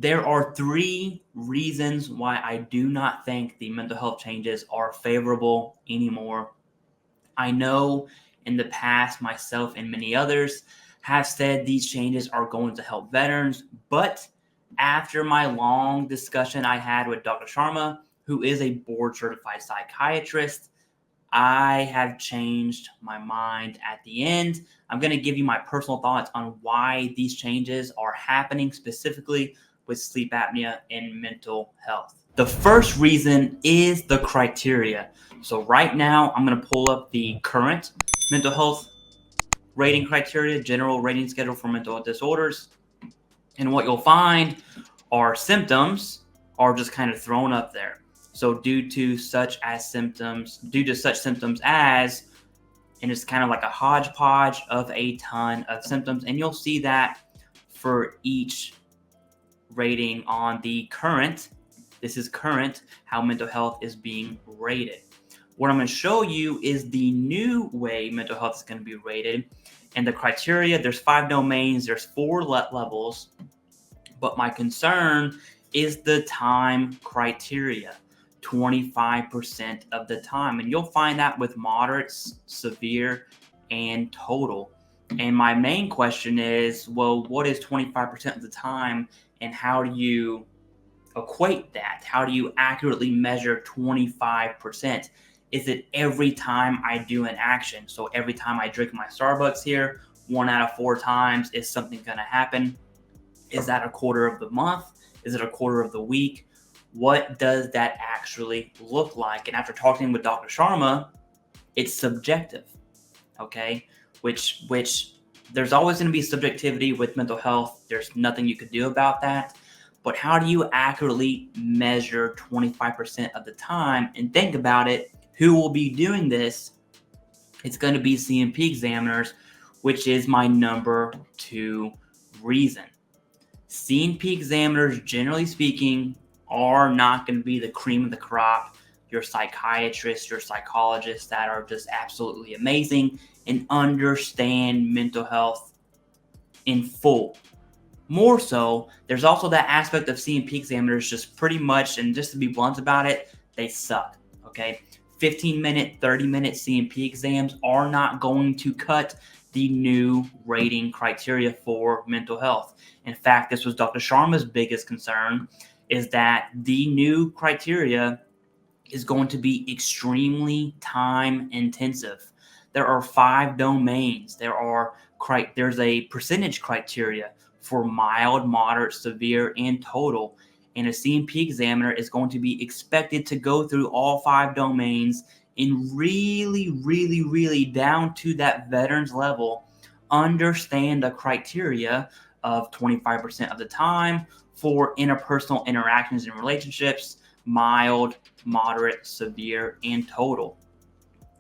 There are 3 reasons why I do not think the mental health changes are favorable anymore. I know in the past, myself and many others have said these changes are going to help veterans, but after my long discussion I had with Dr. Sharma, who is a board certified psychiatrist, I have changed my mind at the end. I'm going to give you my personal thoughts on why these changes are happening specifically with sleep apnea and mental health. The first reason is the criteria. So right now, I'm going to pull up the current mental health rating criteria, general rating schedule for mental health disorders. And what you'll find are symptoms are just kind of thrown up there. So due to such symptoms as, and it's kind of like a hodgepodge of a ton of symptoms. And you'll see that for each rating on the current. This is current, how mental health is being rated. What I'm going to show you is the new way mental health is going to be rated. And the criteria, there's 5 domains, there's 4 levels. But my concern is the time criteria, 25% of the time. And you'll find that with moderate, severe, and total. And my main question is, well, what is 25% of the time, and how do you equate that? How do you accurately measure 25%? Is it every time I do an action? So every time I drink my Starbucks here, 1 out of 4 times, is something going to happen? Is that a quarter of the month? Is it a quarter of the week? What does that actually look like? And after talking with Dr. Sharma, it's subjective, okay? Which there's always going to be subjectivity with mental health. There's nothing you could do about that. But how do you accurately measure 25% of the time? And think about it, who will be doing this? It's going to be C&P examiners, which is my number 2 reason. C&P examiners, generally speaking, are not going to be the cream of the crop. Your psychiatrists, your psychologists that are just absolutely amazing and understand mental health in full. More so, there's also that aspect of C&P examiners just pretty much, and just to be blunt about it, they suck, okay? 15-minute, 30-minute C&P exams are not going to cut the new rating criteria for mental health. In fact, this was Dr. Sharma's biggest concern, is that the new criteria is going to be extremely time intensive. There are 5 domains. There's a percentage criteria for mild, moderate, severe, and total. And a C&P examiner is going to be expected to go through all 5 domains and really down to that veterans level, understand the criteria of 25% of the time for interpersonal interactions and relationships, mild, moderate, severe, and total.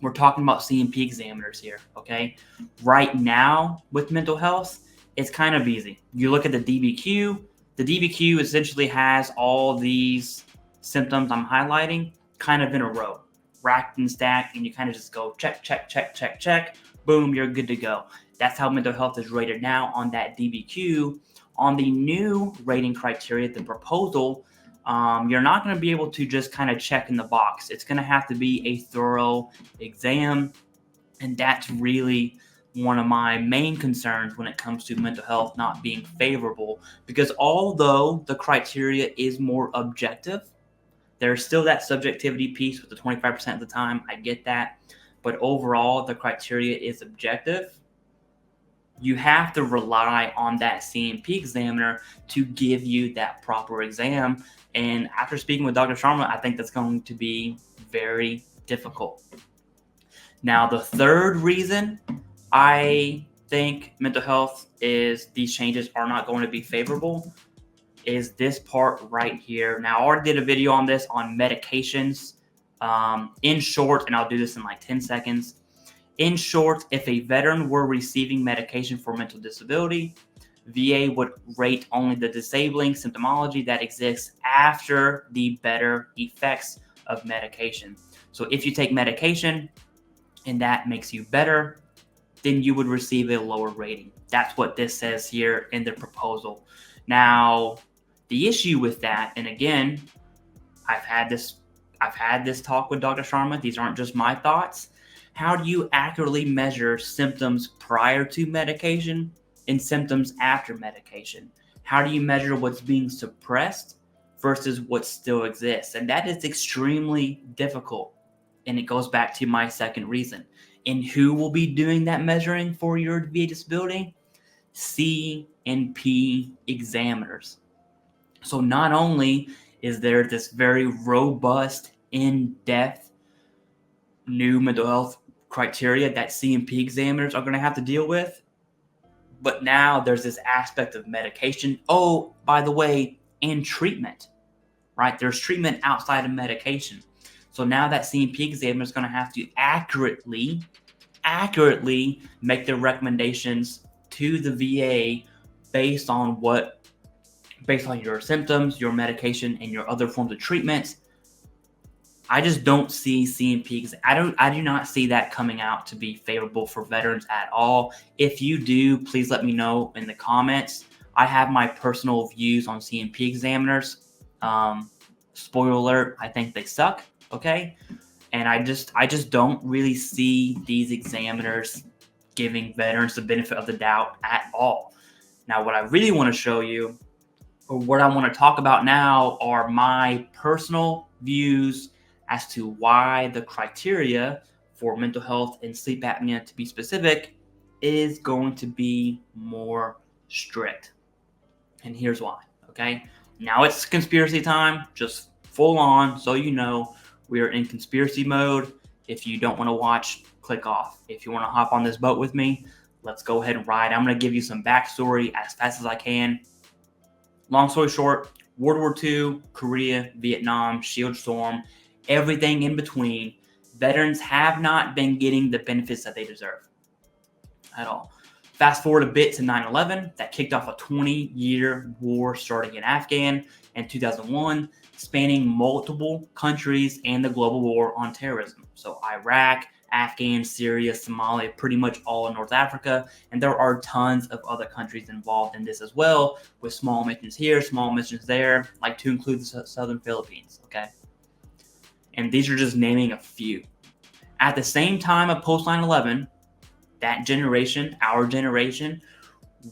We're talking about C&P examiners here, okay? Right now with mental health, it's kind of easy. You look at the DBQ. The DBQ essentially has all these symptoms I'm highlighting kind of in a row, racked and stacked, and you kind of just go check. Boom, you're good to go. That's how mental health is rated now on that DBQ. On the new rating criteria, the proposal, you're not going to be able to just kind of check in the box. It's going to have to be a thorough exam, and that's really one of my main concerns when it comes to mental health not being favorable, because although the criteria is more objective, there's still that subjectivity piece with the 25% of the time. I get that. But overall, the criteria is objective. You have to rely on that C&P examiner to give you that proper exam. And after speaking with Dr. Sharma, I think that's going to be very difficult. Now, the third reason I think mental health is these changes are not going to be favorable is this part right here. Now, I already did a video on this on medications. In short, and I'll do this in like 10 seconds. In short, if a veteran were receiving medication for mental disability, VA would rate only the disabling symptomology that exists after the better effects of medication. So if you take medication and that makes you better, then you would receive a lower rating. That's what this says here in the proposal. Now, The issue with that, and again, I've had this talk with Dr. Sharma. These aren't just my thoughts. How do you accurately measure symptoms prior to medication and symptoms after medication? How do you measure what's being suppressed versus what still exists? And that is extremely difficult. And it goes back to my second reason. And who will be doing that measuring for your VA disability? C&P examiners. So not only is there this very robust, in-depth new mental health criteria that C&P examiners are going to have to deal with, but now there's this aspect of medication. Oh, by the way, and treatment, right? There's treatment outside of medication. So now that C&P examiner is going to have to accurately make the recommendations to the VA based on your symptoms, your medication, and your other forms of treatment. I just don't see C&P. I do not see that coming out to be favorable for veterans at all. If you do, please let me know in the comments. I have my personal views on C&P examiners. Spoiler alert, I think they suck. Okay, and I just don't really see these examiners giving veterans the benefit of the doubt at all. Now, what I really want to show you, or what I want to talk about now, are my personal views as to why the criteria for mental health and sleep apnea, to be specific, is going to be more strict. And here's why, okay? Now it's conspiracy time, just full on, so you know we are in conspiracy mode. If you don't want to watch, click off. If you want to hop on this boat with me, let's go ahead and ride. I'm going to give you some backstory as fast as I can. Long story short, World War II, Korea, Vietnam, Shield Storm, everything in between, veterans have not been getting the benefits that they deserve at all. Fast forward a bit to 9/11, that kicked off a 20-year war starting in Afghan in 2001, spanning multiple countries and the global war on terrorism. So Iraq, Afghan, Syria, Somalia, pretty much all in North Africa. And there are tons of other countries involved in this as well, with small missions here, small missions there, like to include the Southern Philippines, okay? And these are just naming a few. At the same time of post 9/11, that generation, our generation,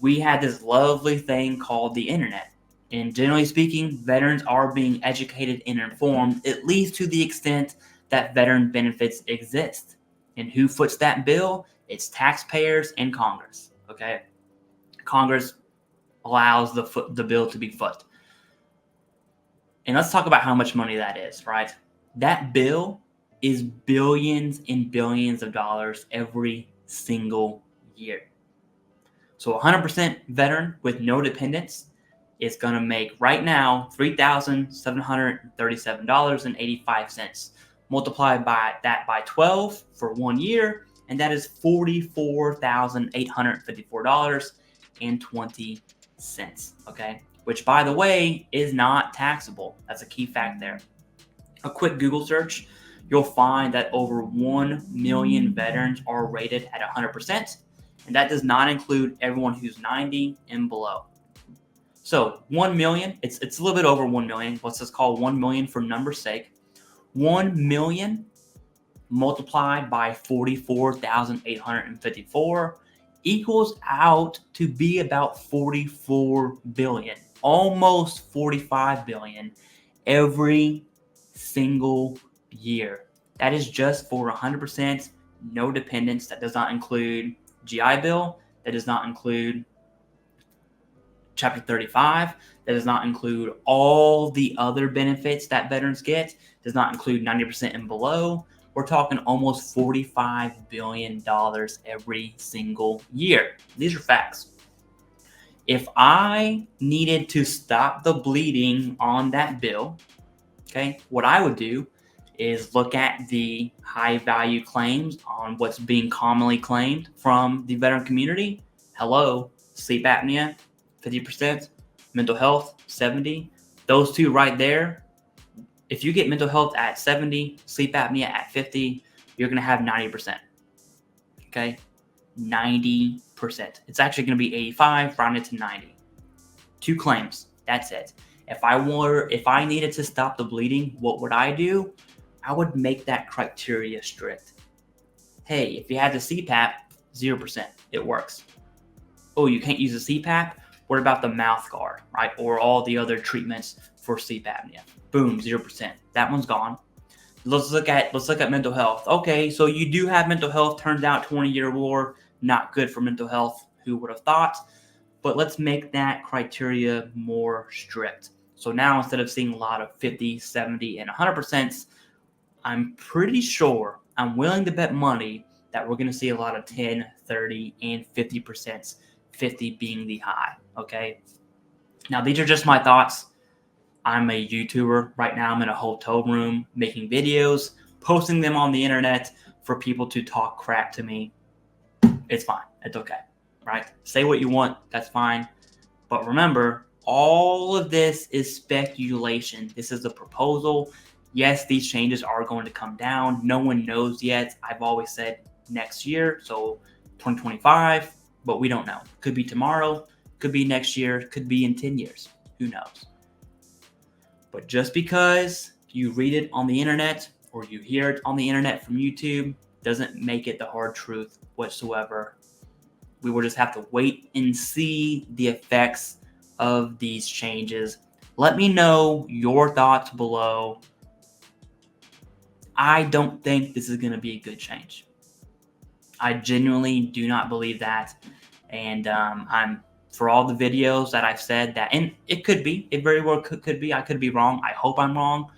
we had this lovely thing called the internet. And generally speaking, veterans are being educated and informed, at least to the extent that veteran benefits exist. And who foots that bill? It's taxpayers and Congress, okay? Congress allows the bill to be foot. And let's talk about how much money that is, right? That bill is billions and billions of dollars every single year. So 100% veteran with no dependents is going to make right now $3,737.85. Multiply that by 12 for 1 year, and that is $44,854.20. Okay, which, by the way, is not taxable. That's a key fact there. A quick Google search, you'll find that over 1 million veterans are rated at 100%, and that does not include everyone who's 90 and below. So 1 million, it's a little bit over 1 million. Let's just call 1 million for number's sake. 1 million multiplied by 44,854 equals out to be about 44 billion, almost 45 billion every single year. That is just for 100% no dependents. That does not include GI Bill. That does not include Chapter 35. That does not include all the other benefits that veterans get. Does not include 90% and below. We're talking almost $45 billion every single year. These are facts. If I needed to stop the bleeding on that bill, okay, what I would do is look at the high value claims on what's being commonly claimed from the veteran community. Hello, sleep apnea, 50%, mental health, 70%. Those two right there, if you get mental health at 70, sleep apnea at 50, you're going to have 90%. Okay? 90%. It's actually going to be 85, rounded to 90. 2 claims. That's it. If I needed to stop the bleeding, what would I do? I would make that criteria strict. Hey, if you had the CPAP, 0%, it works. Oh, you can't use a CPAP? What about the mouth guard, right? Or all the other treatments for sleep apnea? Boom, 0%. That one's gone. Let's look at mental health. Okay, so you do have mental health. Turns out 20-year war, not good for mental health. Who would have thought? But let's make that criteria more strict. So now instead of seeing a lot of 50, 70, and 100%, I'm pretty sure, I'm willing to bet money that we're going to see a lot of 10, 30, and 50%, 50 being the high, okay? Now, these are just my thoughts. I'm a YouTuber. Right now, I'm in a hotel room making videos, posting them on the internet for people to talk crap to me. It's fine. It's okay, right? Say what you want. That's fine. But remember, all of this is speculation. This is a proposal. Yes, these changes are going to come down. No one knows yet. I've always said next year, so 2025, but we don't know. Could be tomorrow, could be next year, could be in 10 years. Who knows? But just because you read it on the internet or you hear it on the internet from YouTube doesn't make it the hard truth whatsoever. We will just have to wait and see the effects of these changes. Let me know your thoughts below. I don't think this is going to be a good change. I genuinely do not believe that. And I'm for all the videos that I've said that, and it could be, it very well could be, I could be wrong. I hope I'm wrong.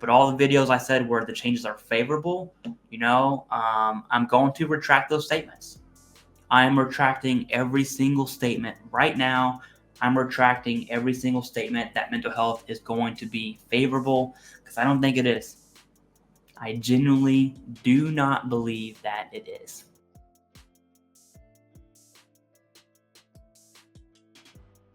But all the videos I said where the changes are favorable, I'm going to retract those statements. I am retracting every single statement right now. I'm retracting every single statement that mental health is going to be favorable, because I don't think it is. I genuinely do not believe that it is.